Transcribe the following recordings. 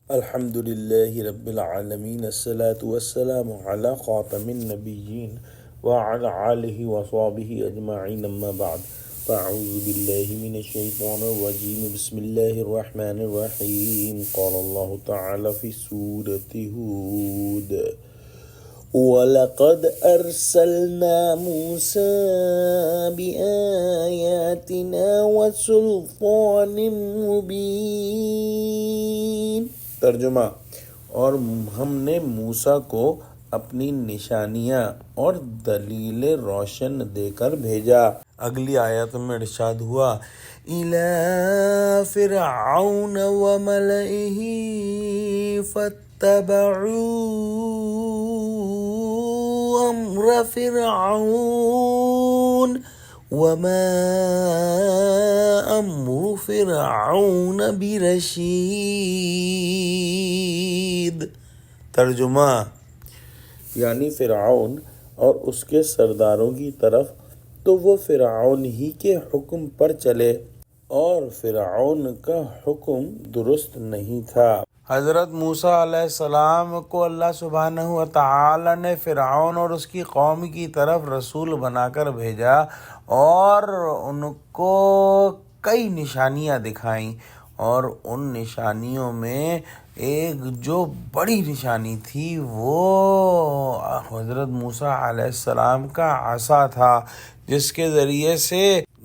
الحمد لله رب العالمين الصلاة والسلام على خاتم النبيين وعلى آله وصحبه أجمعين أما بعد فأعوذ بالله من الشيطان الرجيم بسم الله الرحمن الرحيم قال الله تعالى في سورة هود وَلَقَدْ أَرْسَلْنَا مُوسَى بِآيَاتِنَا وَسُلْطَانٍ مُبِينٍ ترجمہ، اور ہم نے موسیٰ کو اپنی نشانیاں اور دلیل روشن دے کر بھیجا۔ اگلی آیت میں ارشاد ہوا إِلَى فِرْعَوْنَ وَمَلَئِهِ فَاتَّبَعُوا أَمْرَ فِرْعَوْنَ وَمَا أَمْرُ فِرْعَوْنَ بِرَشِيدٍ۔ ترجمہ، یعنی فرعون اور اس کے سرداروں کی طرف تو وہ فرعون ہی کے حکم پر چلے، اور فرعون کا حکم درست نہیں تھا۔ حضرت موسیٰ علیہ السلام کو اللہ سبحانہ و تعالی نے فرعون اور اس کی قوم کی طرف رسول بنا کر بھیجا اور ان کو کئی نشانیاں دکھائیں، اور ان نشانیوں میں ایک جو بڑی نشانی تھی وہ حضرت موسیٰ علیہ السلام کا عصا تھا، جس کے ذریعے سے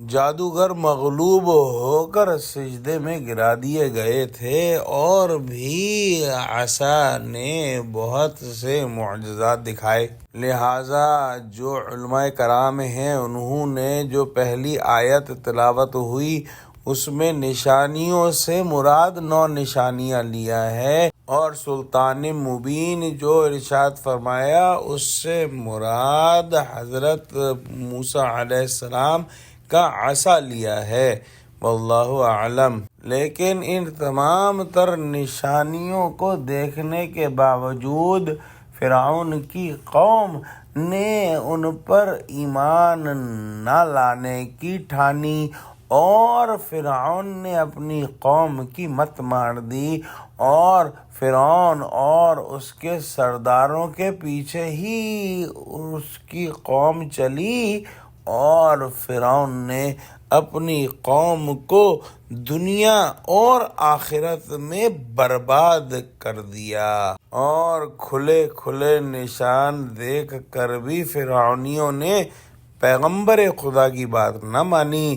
جادوگر مغلوب ہو کر سجدے میں گرا دیے گئے تھے، اور بھی عصا نے بہت سے معجزات دکھائے۔ لہٰذا جو علماء کرام ہیں انہوں نے جو پہلی آیت تلاوت ہوئی اس میں نشانیوں سے مراد 9 نشانیاں لیا ہے، اور سلطان مبین جو ارشاد فرمایا اس سے مراد حضرت موسیٰ علیہ السلام کا عصا لیا ہے، واللہ اعلم۔ لیکن ان تمام تر نشانیوں کو دیکھنے کے باوجود فرعون کی قوم نے ان پر ایمان نہ لانے کی ٹھانی، اور فرعون نے اپنی قوم کی مت مار دی، اور فرعون اور اس کے سرداروں کے پیچھے ہی اس کی قوم چلی، اور فرعون نے اپنی قوم کو دنیا اور آخرت میں برباد کر دیا۔ اور کھلے کھلے نشان دیکھ کر بھی فرعونیوں نے پیغمبر خدا کی بات نہ مانی،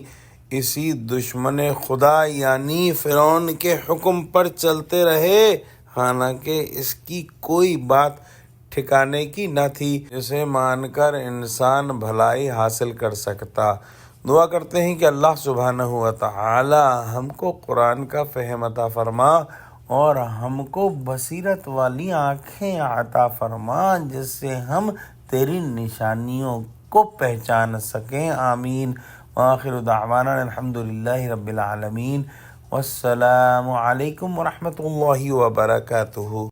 اسی دشمن خدا یعنی فرعون کے حکم پر چلتے رہے، حالانکہ اس کی کوئی بات ٹھکانے کی نہ تھی جسے مان کر انسان بھلائی حاصل کر سکتا۔ دعا کرتے ہیں کہ اللہ سبحانہ و تعالی ہم کو قرآن کا فہم عطا فرما، اور ہم کو بصیرت والی آنکھیں عطا فرما جس سے ہم تیری نشانیوں کو پہچان سکیں۔ آمین۔ وآخر دعوانا الحمدللہ رب العالمین، والسلام علیکم ورحمۃ اللہ وبرکاتہ۔